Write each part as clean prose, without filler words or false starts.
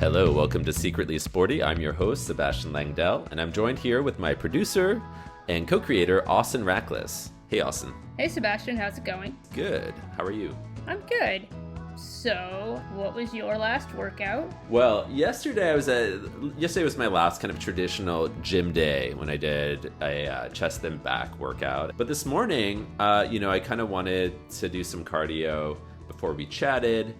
Hello, welcome to Secretly Sporty. I'm your host, Sebastian Langdell, and I'm joined here with my producer and co-creator, Austin Rackless. Hey, Austin. Hey, Sebastian. How's it going? Good. How are you? I'm good. So, what was your last workout? Well, yesterday was my last kind of traditional gym day when I did a chest and back workout. But this morning, I kind of wanted to do some cardio before we chatted.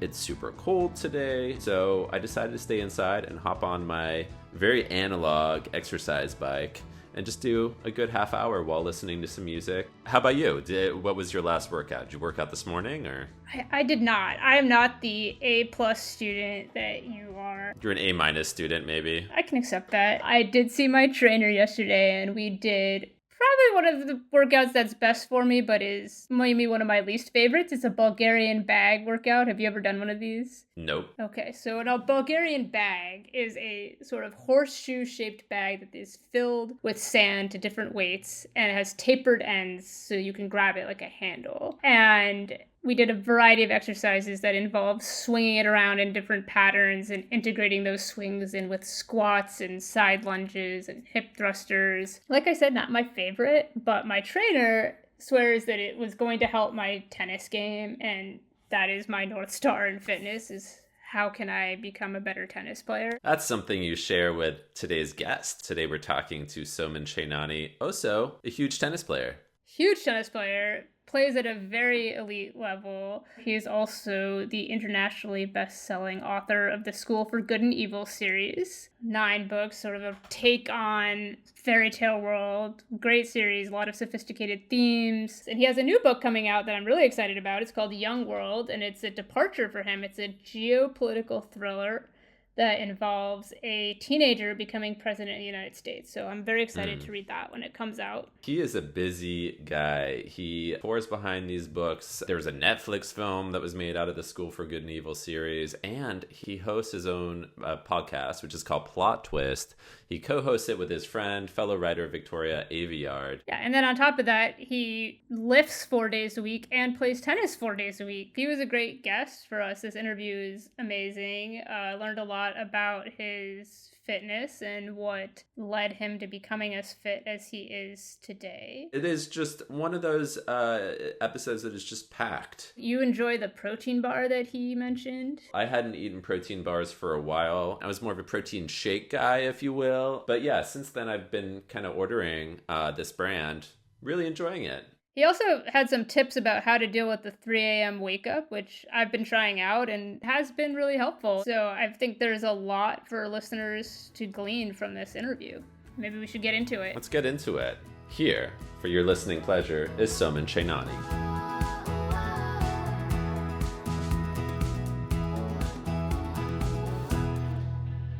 It's super cold today, so I decided to stay inside and hop on my very analog exercise bike and just do a good half hour while listening to some music. How about you? What was your last workout? Did you work out this morning, or? I did not. I am not the A+ student that you are. You're an A- student, maybe? I can accept that. I did see my trainer yesterday, and we did probably one of the workouts that's best for me, but is maybe one of my least favorites. It's a Bulgarian bag workout. Have you ever done one of these? Nope. Okay, so a Bulgarian bag is a sort of horseshoe-shaped bag that is filled with sand to different weights, and it has tapered ends so you can grab it like a handle. And we did a variety of exercises that involve swinging it around in different patterns and integrating those swings in with squats and side lunges and hip thrusters. Like I said, not my favorite, but my trainer swears that it was going to help my tennis game, and that is my North Star in fitness, is how can I become a better tennis player? That's something you share with today's guest. Today we're talking to Soman Chainani, also a huge tennis player. Huge tennis player, plays at a very elite level. He is also the internationally best-selling author of the School for Good and Evil series. 9 books, sort of a take on fairy tale world. Great series, a lot of sophisticated themes. And he has a new book coming out that I'm really excited about. It's called Young World, and it's a departure for him. It's a geopolitical thriller that involves a teenager becoming president of the United States. So I'm very excited to read that when it comes out. He is a busy guy. He pours behind these books. There was a Netflix film that was made out of the School for Good and Evil series, and he hosts his own podcast, which is called Plot Twist. He co-hosts it with his friend, fellow writer Victoria Aveyard. Yeah, and then on top of that, he lifts 4 days a week and plays tennis 4 days a week. He was a great guest for us. This interview is amazing. I learned a lot about his fitness and what led him to becoming as fit as he is today. It is just one of those episodes that is just packed. You enjoy the protein bar that he mentioned? I hadn't eaten protein bars for a while. I was more of a protein shake guy, if you will. But yeah, since then I've been kind of ordering this brand, really enjoying it. He also had some tips about how to deal with the 3 a.m. wake up, which I've been trying out and has been really helpful. So I think there's a lot for listeners to glean from this interview. Maybe we should get into it. Let's get into it. Here, for your listening pleasure, is Soman Chainani.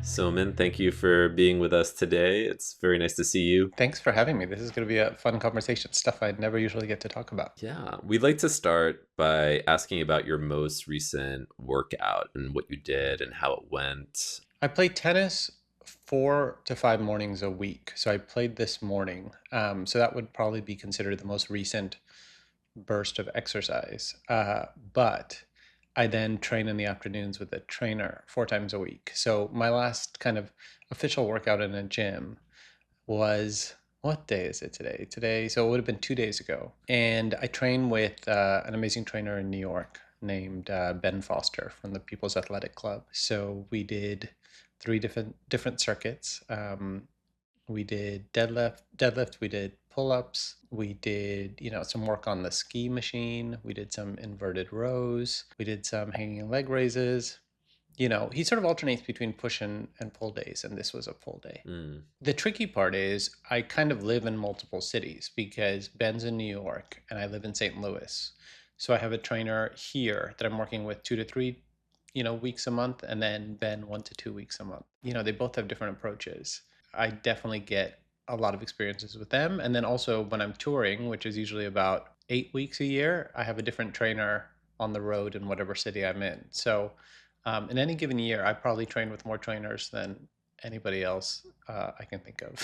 Soman, thank you for being with us today. It's very nice to see you. Thanks for having me. This is going to be a fun conversation, stuff I never usually get to talk about. Yeah, we'd like to start by asking about your most recent workout and what you did and how it went. I play tennis 4 to 5 mornings a week. So I played this morning. So that would probably be considered the most recent burst of exercise. But I then train in the afternoons with a trainer 4 times a week. So my last kind of official workout in a gym was, what day is it today? So it would have been 2 days ago. And I train with an amazing trainer in New York named Ben Foster from the People's Athletic Club. So we did 3 different circuits. We did deadlift, we did pull-ups, we did, some work on the ski machine, we did some inverted rows, we did some hanging leg raises. He sort of alternates between push and pull days, and this was a pull day. The tricky part is I kind of live in multiple cities because Ben's in New York and I live in St. Louis. So I have a trainer here that I'm working with 2 to 3 weeks a month, and then Ben 1 to 2 weeks a month. They both have different approaches. I definitely get a lot of experiences with them. And then also when I'm touring, which is usually about 8 weeks a year, I have a different trainer on the road in whatever city I'm in. So in any given year, I probably train with more trainers than anybody else I can think of.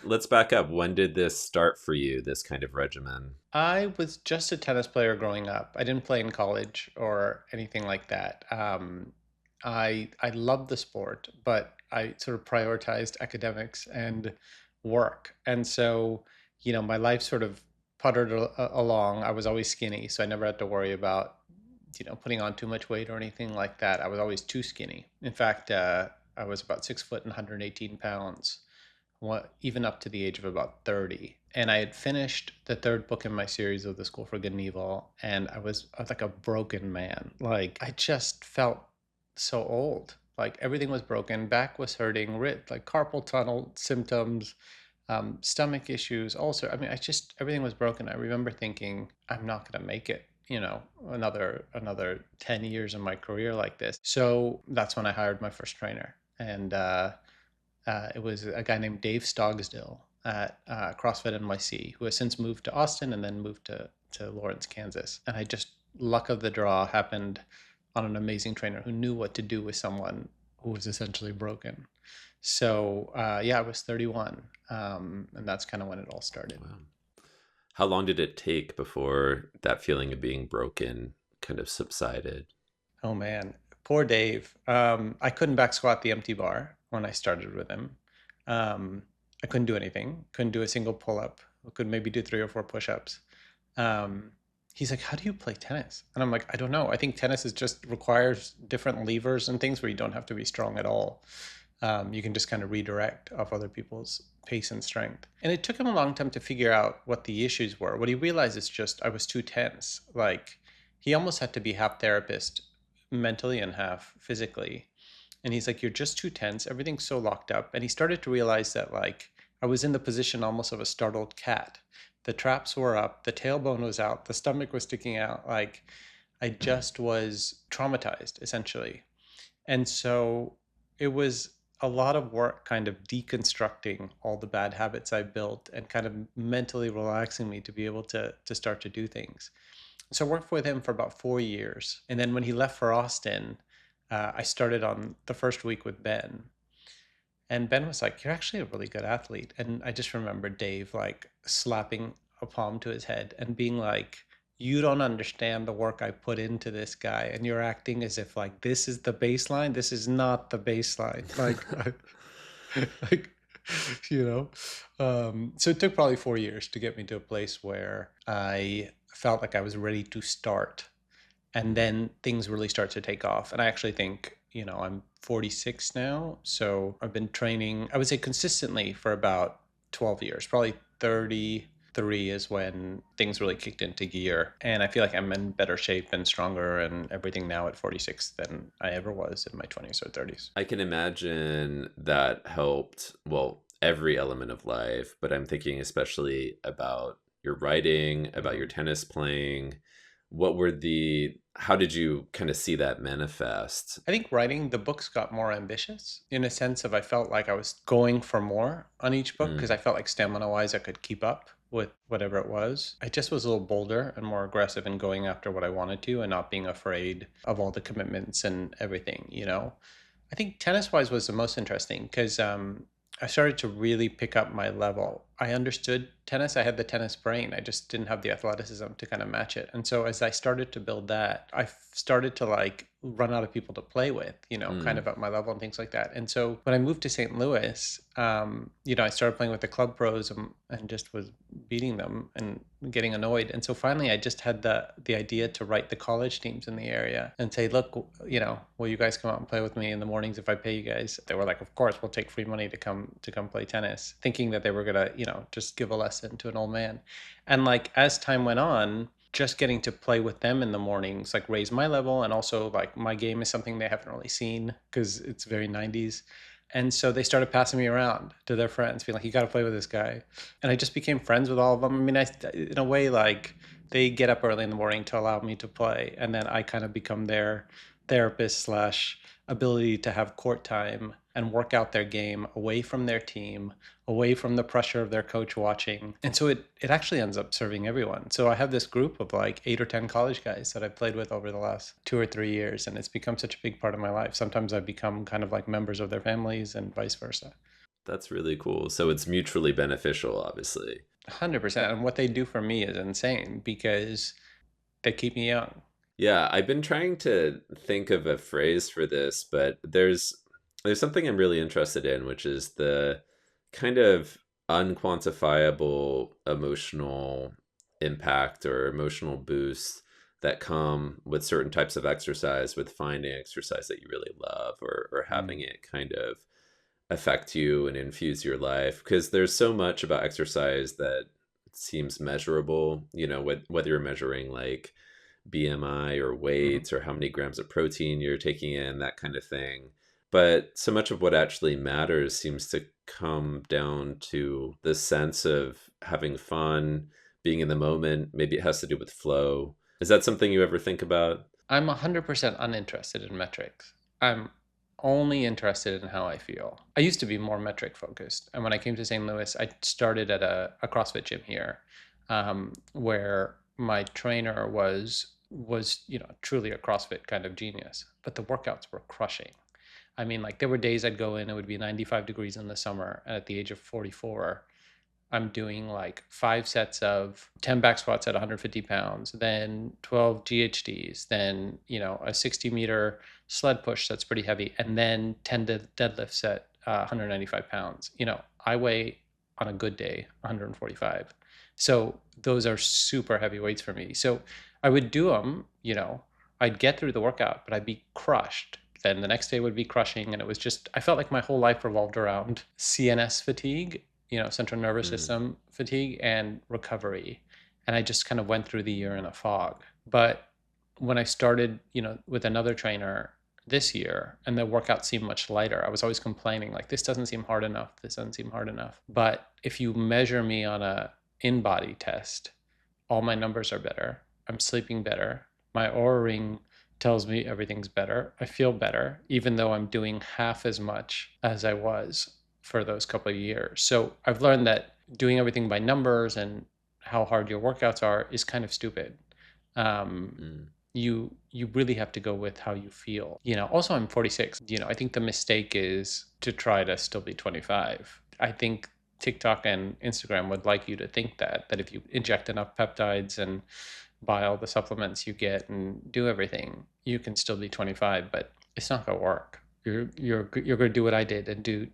Let's back up. When did this start for you, this kind of regimen? I was just a tennis player growing up. I didn't play in college or anything like that. I loved the sport, but I sort of prioritized academics and work. And so, my life sort of puttered along. I was always skinny, so I never had to worry about, putting on too much weight or anything like that. I was always too skinny. In fact, I was about 6 foot and 118 pounds, even up to the age of about 30. And I had finished the third book in my series of The School for Good and Evil, and I was like a broken man. Like I just felt so old. Like everything was broken, back was hurting, like carpal tunnel symptoms, stomach issues, ulcer. I mean, everything was broken. I remember thinking, I'm not going to make it. Another 10 years in my career like this. So that's when I hired my first trainer, and it was a guy named Dave Stogsdill at CrossFit NYC, who has since moved to Austin and then moved to Lawrence, Kansas. And I just, luck of the draw happened on an amazing trainer who knew what to do with someone who was essentially broken. So, yeah, I was 31. And that's kind of when it all started. Wow. How long did it take before that feeling of being broken kind of subsided? Oh, man. Poor Dave. I couldn't back squat the empty bar when I started with him. I couldn't do anything, couldn't do a single pull up, could maybe do 3 or 4 push ups. Um, he's like, "How do you play tennis?" And I'm like, "I don't know. I think tennis is just requires different levers and things where you don't have to be strong at all. You can just kind of redirect off other people's pace and strength." And it took him a long time to figure out what the issues were. What he realized is just I was too tense. Like he almost had to be half therapist mentally and half physically. And he's like, "You're just too tense. Everything's so locked up." And he started to realize that, like, I was in the position almost of a startled cat. The traps were up, the tailbone was out, the stomach was sticking out. Like, I just was traumatized, essentially. And so it was a lot of work kind of deconstructing all the bad habits I built and kind of mentally relaxing me to be able to start to do things. So I worked with him for about 4 years. And then when he left for Austin, I started on the first week with Ben. And Ben was like, "You're actually a really good athlete." And I just remember Dave like slapping a palm to his head and being like, "You don't understand the work I put into this guy. And you're acting as if like this is the baseline. This is not the baseline." Like, you know? So it took probably 4 years to get me to a place where I felt like I was ready to start, and then things really start to take off. And I actually think, I'm 46 now, so I've been training, I would say, consistently for about 12 years. Probably 33 is when things really kicked into gear, and I feel like I'm in better shape and stronger and everything now at 46 than I ever was in my 20s or 30s. I can imagine that helped, well, every element of life, but I'm thinking especially about your writing, about your tennis playing. How did you kind of see that manifest? I think writing the books got more ambitious in a sense of I felt like I was going for more on each book because Mm. I felt like stamina wise I could keep up with whatever it was. I just was a little bolder and more aggressive in going after what I wanted to and not being afraid of all the commitments and everything. I think tennis wise was the most interesting because I started to really pick up my level. I understood tennis. I had the tennis brain. I just didn't have the athleticism to kind of match it. And so as I started to build that, I started to like run out of people to play with, kind Mm. of at my level and things like that. And so when I moved to St. Louis, I started playing with the club pros and just was beating them and getting annoyed. And so finally, I just had the idea to write the college teams in the area and say, "Look, will you guys come out and play with me in the mornings if I pay you guys?" They were like, "Of course, we'll take free money to come play tennis," thinking that they were gonna, just give a lesson to an old man. And like as time went on, just getting to play with them in the mornings like raised my level, and also like my game is something they haven't really seen because it's very 90s. And so they started passing me around to their friends, being like, "You got to play with this guy." And I just became friends with all of them. I mean, in a way, like they get up early in the morning to allow me to play, and then I kind of become their therapist slash ability to have court time and work out their game away from their team, away from the pressure of their coach watching. And so it actually ends up serving everyone. So I have this group of like 8 or 10 college guys that I've played with over the last 2 or 3 years, and it's become such a big part of my life. Sometimes I've become kind of like members of their families and vice versa. That's really cool. So it's mutually beneficial, obviously. 100%. And what they do for me is insane because they keep me young. Yeah, I've been trying to think of a phrase for this, but there's something I'm really interested in, which is the kind of unquantifiable emotional impact or emotional boost that come with certain types of exercise, with finding exercise that you really love, or having Mm. it kind of affect you and infuse your life. Because there's so much about exercise that seems measurable, whether you're measuring like BMI or Mhm. weight or how many grams of protein you're taking in, that kind of thing. But so much of what actually matters seems to come down to the sense of having fun, being in the moment. Maybe it has to do with flow. Is that something you ever think about? I'm 100% uninterested in metrics. I'm only interested in how I feel. I used to be more metric focused. And when I came to St. Louis, I started at a CrossFit gym here, where my trainer was truly a CrossFit kind of genius, but the workouts were crushing. I mean, like there were days I'd go in, it would be 95 degrees in the summer, and at the age of 44, I'm doing like 5 sets of 10 back squats at 150 pounds, then 12 GHDs, then, a 60-meter sled push that's pretty heavy, and then 10 deadlifts at 195 pounds. I weigh on a good day 145. So those are super heavy weights for me. So I would do them, I'd get through the workout, but I'd be crushed. Then the next day would be crushing. And it was just, I felt like my whole life revolved around CNS fatigue, central nervous Mm. system fatigue and recovery. And I just kind of went through the year in a fog. But when I started, with another trainer this year and the workout seemed much lighter, I was always complaining like, this doesn't seem hard enough. This doesn't seem hard enough. But if you measure me on a in-body test, all my numbers are better. I'm sleeping better. My Aura ring tells me everything's better. I feel better, even though I'm doing half as much as I was for those couple of years. So I've learned that doing everything by numbers and how hard your workouts are is kind of stupid. Um, Mm. you really have to go with how you feel. Also I'm 46. I think the mistake is to try to still be 25. I think TikTok and Instagram would like you to think that if you inject enough peptides and buy all the supplements you get and do everything, you can still be 25, but it's not going to work. You're going to do what I did and do,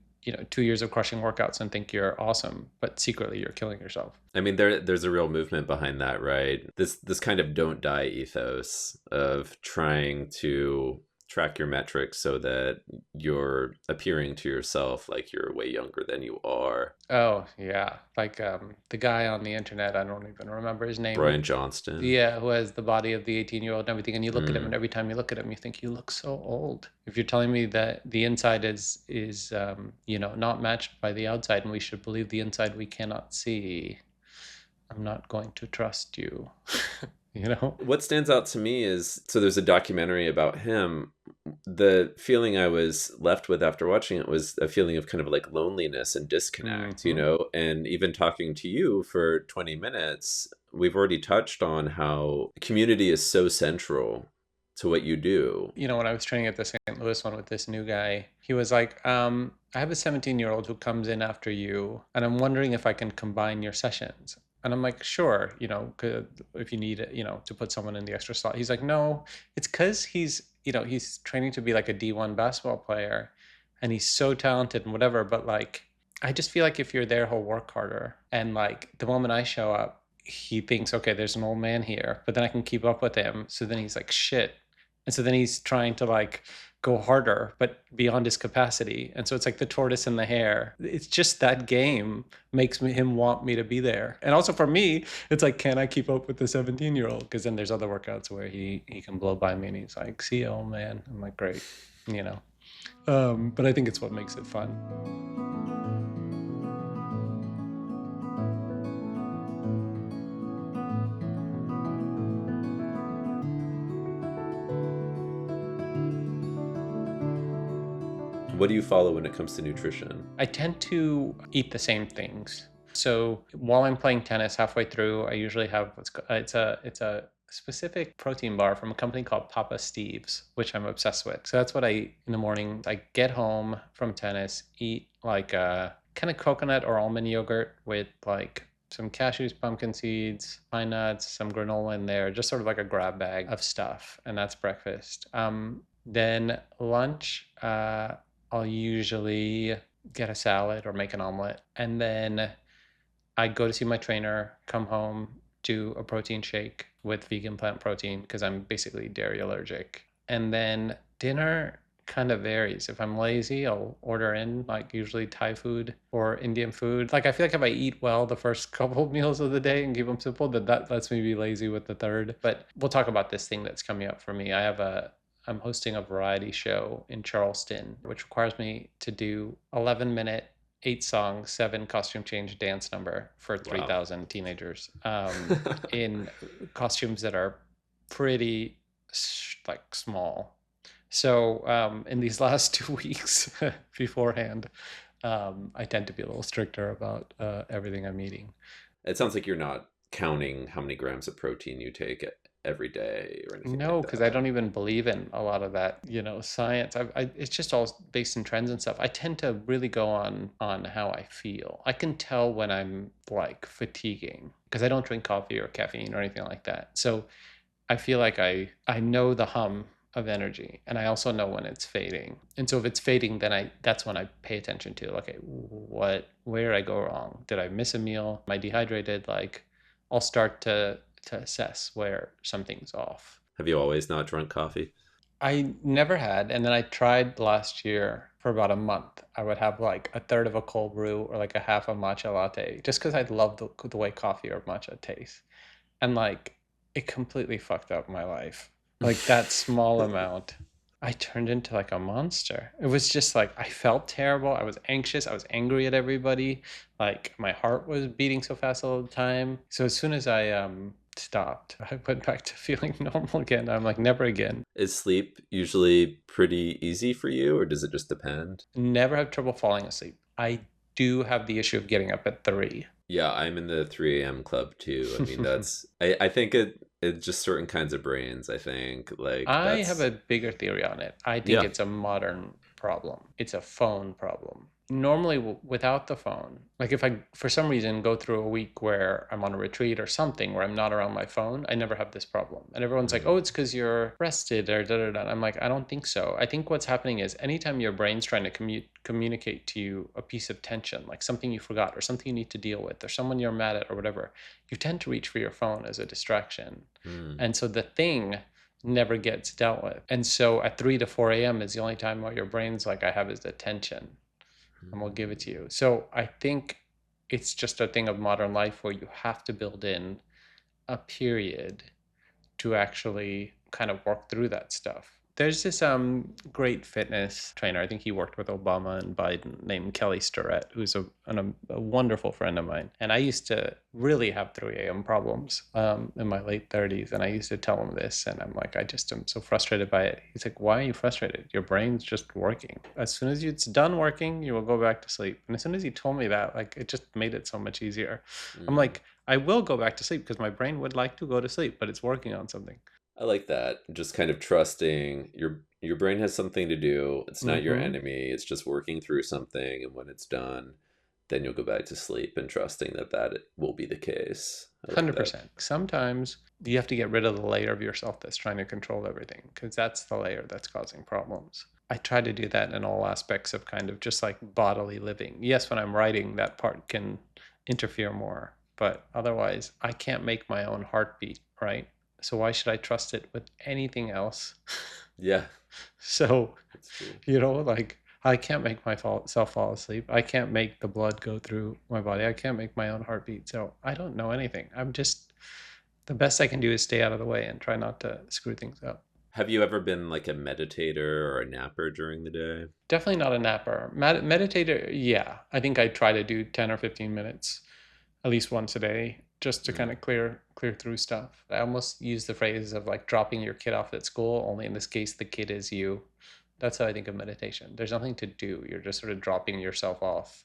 2 years of crushing workouts and think you're awesome, but secretly you're killing yourself. I mean, there's a real movement behind that, right? This kind of don't die ethos of trying to track your metrics so that you're appearing to yourself like you're way younger than you are. Oh, yeah. Like the guy on the internet, I don't even remember his name, Brian Johnston. who has the body of the 18-year-old and everything, and you look at him and Mm. every time you look at him you think you look so old. If you're telling me that the inside is not matched by the outside and we should believe the inside we cannot see, I'm not going to trust you. you know? What stands out to me is, so there's a documentary about him. The feeling I was left with after watching it was a feeling of kind of like loneliness and disconnect, Hmm. and even talking to you for 20 minutes, we've already touched on how community is so central to what you do. When I was training at the St. Louis one with this new guy, he was like, I have a 17-year-old who comes in after you, and I'm wondering if I can combine your sessions. And I'm like, sure, if you need it, to put someone in the extra slot. He's like, no, it's because he's training to be like a D1 basketball player, and he's so talented and whatever. But like, I just feel like if you're there, he'll work harder. And like, the moment I show up, he thinks, okay, there's an old man here, but then I can keep up with him. So then he's like, shit, and so then he's trying to like go harder, but beyond his capacity. And so it's like the tortoise and the hare. It's just that game makes him want me to be there. And also for me, it's like, can I keep up with the 17-year-old? Because then there's other workouts where he can blow by me and he's like, see you, old man. I'm like, great, you know. But I think it's what makes it fun. What do you follow when it comes to nutrition? I tend to eat the same things. So while I'm playing tennis, halfway through, I usually have it's a specific protein bar from a company called Papa Steve's, which I'm obsessed with. So that's what I eat in the morning. I get home from tennis, eat like a kind of coconut or almond yogurt with like some cashews, pumpkin seeds, pine nuts, some granola in there, just sort of like a grab bag of stuff. And that's breakfast. Then lunch, I'll usually get a salad or make an omelet. And then I go to see my trainer, come home, do a protein shake with vegan plant protein because I'm basically dairy allergic. And then dinner kind of varies. If I'm lazy, I'll order in like usually Thai food or Indian food. Like I feel like if I eat well the first couple of meals of the day and keep them simple, that lets me be lazy with the third. But we'll talk about this thing that's coming up for me. I'm hosting a variety show in Charleston, which requires me to do 11-minute 8 songs, 7 costume change dance number for Wow. 3,000 teenagers in costumes that are pretty like small. So in these last 2 weeks beforehand, I tend to be a little stricter about everything I'm eating. It sounds like you're not counting how many grams of protein you take every day or anything No, like because I that. don't even believe in a lot of that, science. It's just all based in trends and stuff. I tend to really go on how I feel. I can tell when I'm like fatiguing because I don't drink coffee or caffeine or anything like that. So I feel like I know the hum of energy, and I also know when it's fading. And so if it's fading, then that's when I pay attention to, okay, where did I go wrong? Did I miss a meal? Am I dehydrated? Like I'll start to assess where something's off. Have you always not drunk coffee? I never had, and then I tried last year for about a month. I would have like a third of a cold brew or like a half a matcha latte, just because I love the way coffee or matcha tastes. And like it completely fucked up my life. Like that small amount, I turned into like a monster. It was just like I felt terrible. I was anxious. I was angry at everybody. Like my heart was beating so fast all the time. So as soon as I stopped, I went back to feeling normal again. I'm like never again. Is sleep usually pretty easy for you, or does it just depend? Never have trouble falling asleep. I do have the issue of getting up at 3. Yeah, I'm in the 3 a.m. club too. I mean, I think it's just certain kinds of brains. I think like I have that's, a bigger theory on it. I think yeah. it's a modern problem. It's a phone problem. Normally, without the phone, like if I, for some reason, go through a week where I'm on a retreat or something where I'm not around my phone, I never have this problem. And everyone's like, oh, Mm. it's because you're rested or da da da. I'm like, I don't think so. I think what's happening is anytime your brain's trying to communicate to you a piece of tension, like something you forgot or something you need to deal with or someone you're mad at or whatever, you tend to reach for your phone as a distraction. Mm. And so the thing never gets dealt with. And so at 3 to 4 a.m. is the only time where your brain's like, I have his attention and we'll give it to you. So I think it's just a thing of modern life where you have to build in a period to actually kind of work through that stuff. There's this great fitness trainer. I think he worked with Obama and Biden, named Kelly Starrett, who's a wonderful friend of mine. And I used to really have 3 a.m. problems in my late 30s. And I used to tell him this. And I'm like, I just am so frustrated by it. He's like, why are you frustrated? Your brain's just working. As soon as it's done working, you will go back to sleep. And as soon as he told me that, like, it just made it so much easier. I'm Mm. like, I will go back to sleep because my brain would like to go to sleep, but it's working on something. I like that. Just kind of trusting your brain has something to do. It's not your Mm-hmm. enemy. It's just working through something, and when it's done, then you'll go back to sleep and trusting that that will be the case. I like that. 100%. Sometimes you have to get rid of the layer of yourself that's trying to control everything because that's the layer that's causing problems. I try to do that in all aspects of kind of just like bodily living. Yes, when I'm writing, that part can interfere more, but otherwise, I can't make my own heartbeat, right? So why should I trust it with anything else? Yeah, So, that's true. like I can't make myself fall asleep. I can't make the blood go through my body. I can't make my own heartbeat. So I don't know anything. I'm just, the best I can do is stay out of the way and try not to screw things up. Have you ever been like a meditator or a napper during the day? Definitely not a napper. Meditator, yeah. I think I try to do 10 or 15 minutes at least once a day just to kind Mm. of clear through stuff. I almost use the phrase of like dropping your kid off at school, only in this case the kid is you. That's how I think of meditation. There's nothing to do. You're just sort of dropping yourself off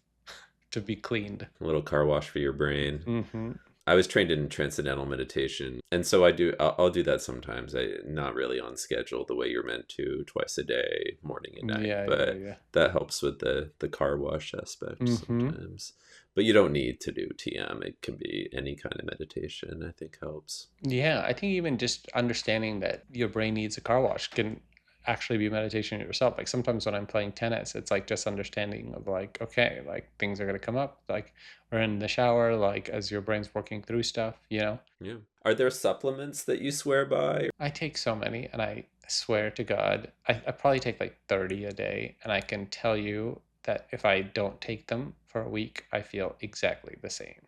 to be cleaned. A little car wash for your brain. Mm-hmm. I was trained in transcendental meditation, and so I'll do that sometimes. I not really on schedule the way you're meant to, twice a day, morning and night. Yeah, yeah, But yeah. that helps with the car wash aspect Mm-hmm. sometimes. But you don't need to do TM. It can be any kind of meditation, I think helps. Yeah, I think even just understanding that your brain needs a car wash can actually be meditation yourself. Like sometimes when I'm playing tennis, it's like just understanding of like, okay, like things are gonna come up, like we're in the shower, like as your brain's working through stuff, you know? Yeah. Are there supplements that you swear by? I take so many, and I swear to God, I probably take like 30 a day, and I can tell you that if I don't take them for a week, I feel exactly the same.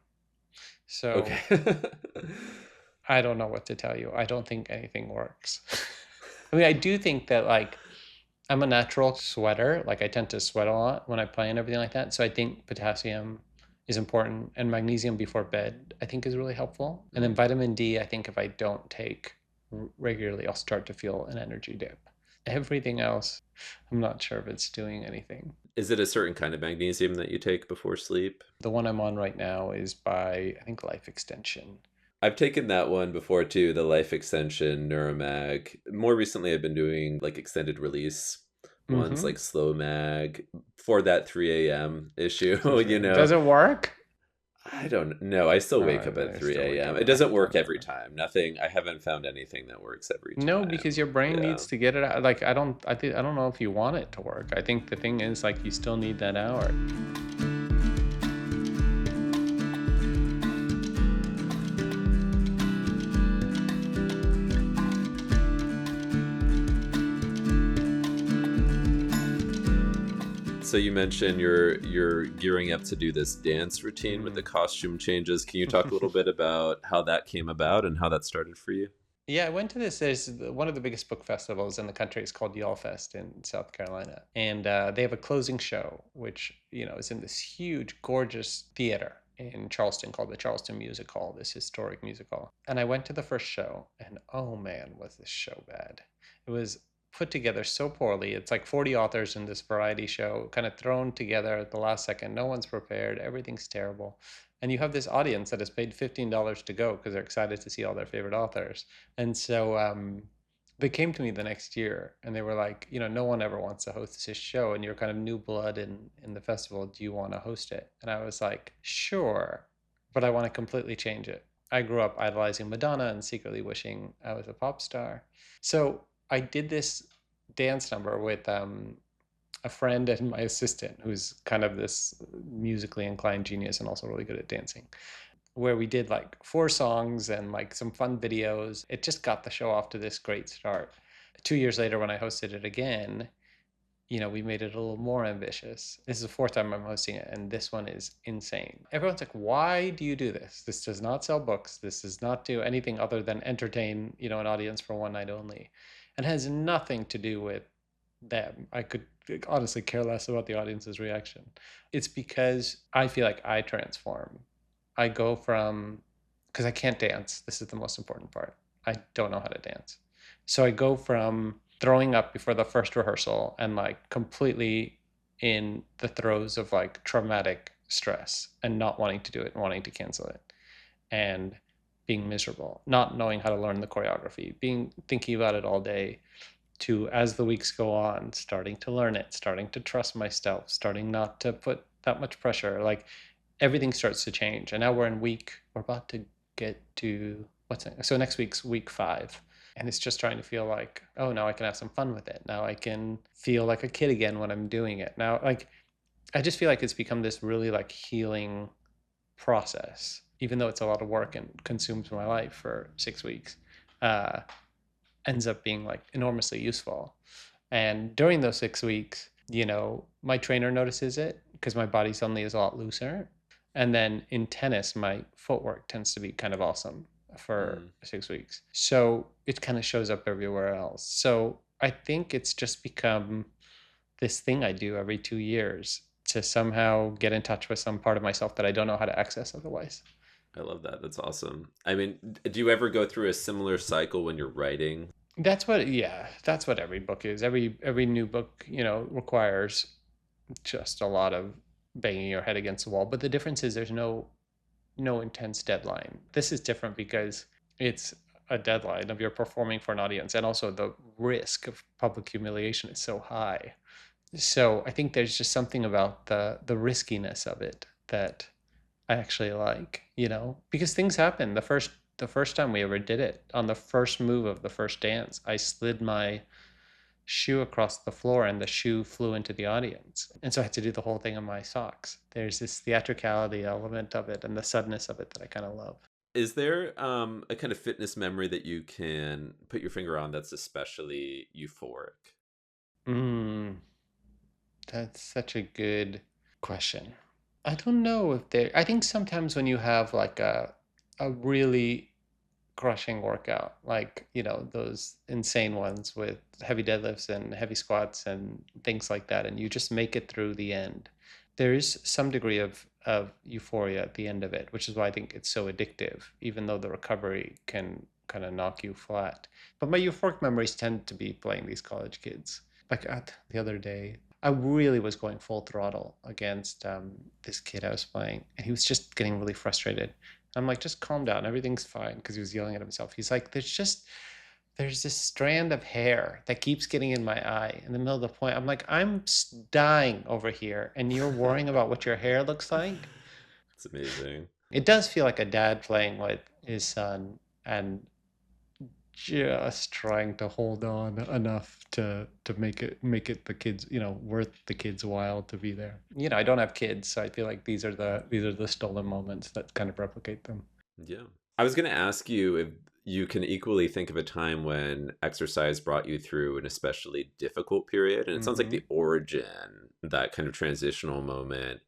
So Okay. I don't know what to tell you. I don't think anything works. I mean, I do think that like I'm a natural sweater. Like I tend to sweat a lot when I play and everything like that. So I think potassium is important, and magnesium before bed I think is really helpful. And then Mm. vitamin D, I think if I don't take regularly, I'll start to feel an energy dip. Everything else, I'm not sure if it's doing anything. Is it a certain kind of magnesium that you take before sleep? The one I'm on right now is by, I think, Life Extension. I've taken that one before too, the life extension Neuromag. More recently, I've been doing like extended release ones Mm-hmm. like Slow Mag for that 3 a.m. issue, you know. Does it work? I don't know. I still wake up at I still 3 wake a.m. up It at doesn't work that. every time. Nothing, I haven't found anything that works every No, because your time. brain Yeah. needs to get it out. Like I don't know if you want it to work. I think the thing is like you still need that hour. So you mentioned you're gearing up to do this dance routine with the costume changes. Can you talk a little bit about how that came about and how that started for you? Yeah, I went to this. There's one of the biggest book festivals in the country. It's called Y'all Fest in South Carolina, and they have a closing show, which is in this huge, gorgeous theater in Charleston called the Charleston Music Hall. This historic music hall. And I went to the first show, and oh man, was this show bad! It was put together so poorly. It's like 40 authors in this variety show, kind of thrown together at the last second. No one's prepared. Everything's terrible. And you have this audience that has paid $15 to go because they're excited to see all their favorite authors. And so they came to me the next year and they were like, no one ever wants to host this show, and you're kind of new blood in the festival. Do you want to host it? And I was like, sure, but I want to completely change it. I grew up idolizing Madonna and secretly wishing I was a pop star. So I did this dance number with a friend and my assistant, who's kind of this musically inclined genius and also really good at dancing, where we did like 4 songs and like some fun videos. It just got the show off to this great start. 2 years later, when I hosted it again, we made it a little more ambitious. This is the fourth time I'm hosting it, and this one is insane. Everyone's like, why do you do this? This does not sell books. This does not do anything other than entertain, an audience for one night only. And has nothing to do with them. I could honestly care less about the audience's reaction. It's because I feel like I transform. I go from, because I can't dance. This is the most important part. I don't know how to dance. So I go from throwing up before the first rehearsal and like completely in the throes of like traumatic stress and not wanting to do it and wanting to cancel it and being miserable, not knowing how to learn the choreography, thinking about it all day, to, as the weeks go on, starting to learn it, starting to trust myself, starting not to put that much pressure. Like everything starts to change. And now we're about to get to so next week's week 5. And it's just trying to feel like, oh, now I can have some fun with it. Now I can feel like a kid again when I'm doing it. Now, like, I just feel like it's become this really like healing process, even though it's a lot of work and consumes my life for 6 weeks. Uh, Ends up being like enormously useful. And during those 6 weeks, my trainer notices it because my body suddenly is a lot looser. And then in tennis, my footwork tends to be kind of awesome for Mm. 6 weeks. So it kind of shows up everywhere else. So I think it's just become this thing I do every 2 years to somehow get in touch with some part of myself that I don't know how to access otherwise. I love that. That's awesome. I mean, do you ever go through a similar cycle when you're writing? That's what every book is. Every new book, requires just a lot of banging your head against the wall. But the difference is there's no intense deadline. This is different because it's a deadline of you're performing for an audience, and also the risk of public humiliation is so high. So I think there's just something about the riskiness of it that I actually like, because things happen. The first time we ever did it, on the first move of the first dance, I slid my shoe across the floor and the shoe flew into the audience. And so I had to do the whole thing in my socks. There's this theatricality element of it and the suddenness of it that I kind of love. Is there a kind of fitness memory that you can put your finger on that's especially euphoric? Mm, that's such a good question. I don't know if there, I think sometimes when you have like a really crushing workout, like, those insane ones with heavy deadlifts and heavy squats and things like that, and you just make it through the end. There is some degree of euphoria at the end of it, which is why I think it's so addictive, even though the recovery can kind of knock you flat. But my euphoric memories tend to be playing these college kids. Like the other day, I really was going full throttle against this kid I was playing, and he was just getting really frustrated. I'm like, just calm down. Everything's fine, because he was yelling at himself. He's like, there's this strand of hair that keeps getting in my eye in the middle of the point. I'm like, I'm dying over here, and you're worrying about what your hair looks like? It's amazing. It does feel like a dad playing with his son and just trying to hold on enough to make it the kids, worth the kids' while to be there. I don't have kids, so I feel like these are the stolen moments that kind of replicate them. Yeah. I was going to ask you if you can equally think of a time when exercise brought you through an especially difficult period. And it sounds like Mm-hmm. the origin, that kind of transitional moment,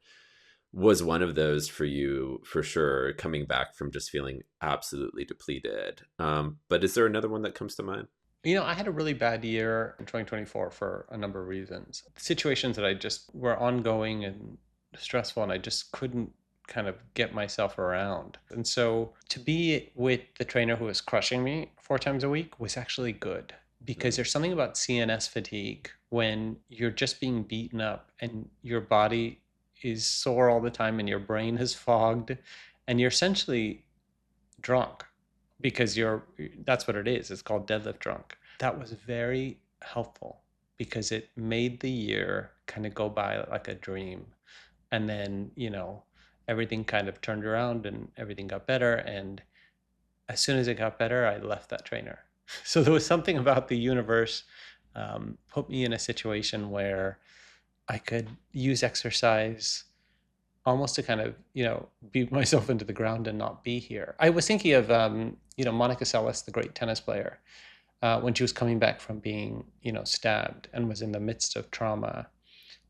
was one of those for you for sure, coming back from just feeling absolutely depleted. But is there another one that comes to mind? I had a really bad year in 2024 for a number of reasons. Situations that I just were ongoing and stressful, and I just couldn't kind of get myself around. And so to be with the trainer who was crushing me 4 times a week was actually good, because Mm. there's something about CNS fatigue when you're just being beaten up and your body is sore all the time and your brain is fogged and you're essentially drunk, because that's what it is. It's called deadlift drunk. That was very helpful, because it made the year kind of go by like a dream. And then, everything kind of turned around and everything got better. And as soon as it got better, I left that trainer. So there was something about the universe put me in a situation where I could use exercise almost to kind of, beat myself into the ground and not be here. I was thinking of, Monica Seles, the great tennis player, when she was coming back from being, stabbed and was in the midst of trauma.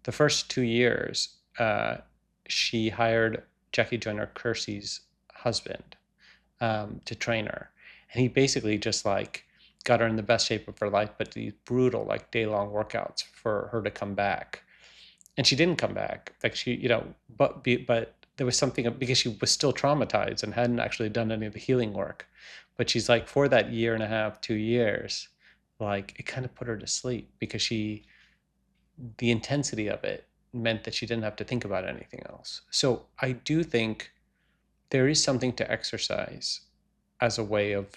The first 2 years, she hired Jackie Joyner Kersey's husband to train her. And he basically just like got her in the best shape of her life, but these brutal, like day-long workouts for her to come back. And she didn't come back. Like she, but there was something, because she was still traumatized and hadn't actually done any of the healing work. But she's like, for that year and a half, 2 years, like it kind of put her to sleep, because the intensity of it meant that she didn't have to think about anything else. So I do think there is something to exercise as a way of,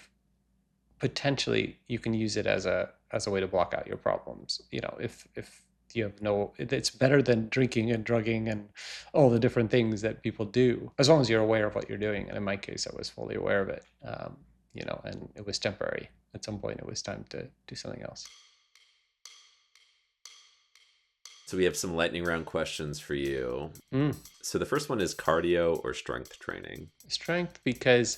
potentially you can use it as a way to block out your problems. If you have no, it's better than drinking and drugging and all the different things that people do, as long as you're aware of what you're doing. And in my case, I was fully aware of it, and it was temporary. At some point, it was time to do something else. So we have some lightning round questions for you. Mm. So the first one is cardio or strength training? Strength, because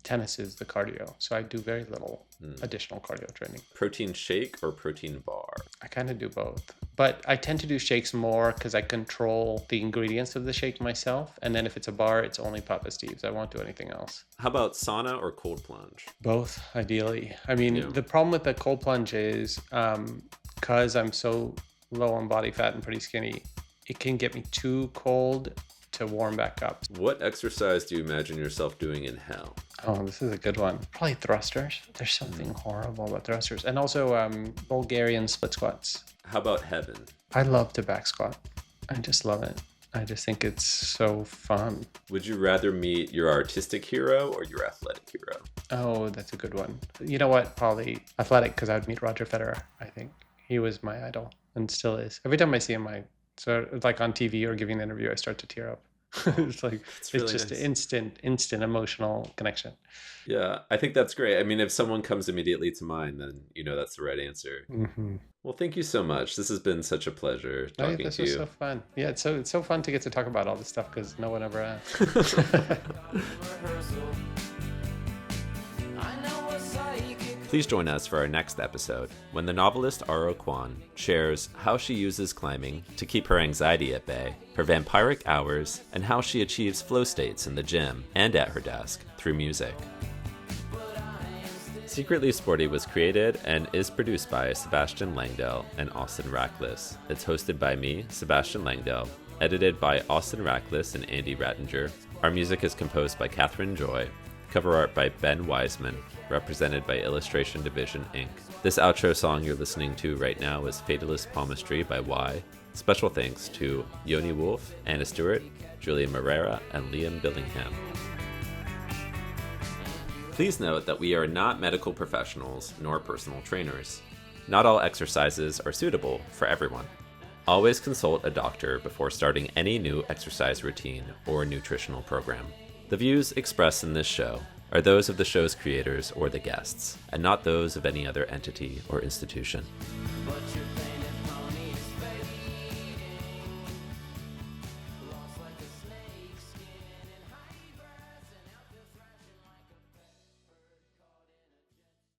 tennis is the cardio. So I do very little Hmm. additional cardio training. Protein shake or protein bar? I kind of do both, but I tend to do shakes more because I control the ingredients of the shake myself. And then if it's a bar, it's only Papa Steve's. I won't do anything else. How about sauna or cold plunge? Both, ideally. I mean, Yeah. the problem with the cold plunge is because I'm so low on body fat and pretty skinny, it can get me too cold to warm back up. What exercise do you imagine yourself doing in hell? Oh, this is a good one. Probably thrusters. There's something horrible about thrusters. And also Bulgarian split squats. How about heaven? I love to back squat. I just love it. I just think it's so fun. Would you rather meet your artistic hero or your athletic hero? Oh, that's a good one. You know what? Probably athletic, because I would meet Roger Federer, I think. He was my idol and still is. Every time I see him, like on TV or giving an interview, I start to tear up. It's like It's it's really just nice. instant emotional connection. Yeah, I think that's great. I mean, if someone comes immediately to mind, then that's the right answer. Hmm. Well, thank you so much. This has been such a pleasure Oh, talking this to was you. so fun. Yeah, it's so fun to get to talk about all this stuff because no one ever asks. Please join us for our next episode when the novelist Aro Kwan shares how she uses climbing to keep her anxiety at bay, her vampiric hours, and how she achieves flow states in the gym and at her desk through music. Secretly Sporty was created and is produced by Sebastian Langdell and Austin Rackless. It's hosted by me, Sebastian Langdell, edited by Austin Rackless and Andy Rattinger. Our music is composed by Catherine Joy, cover art by Ben Wiseman, represented by Illustration Division Inc. This outro song you're listening to right now is Fatalist Palmistry by Y. Special thanks to Yoni Wolf, Anna Stewart, Julia Morera, and Liam Billingham. Please note that we are not medical professionals nor personal trainers. Not all exercises are suitable for everyone. Always consult a doctor before starting any new exercise routine or nutritional program. The views expressed in this show are those of the show's creators or the guests, and not those of any other entity or institution. But you think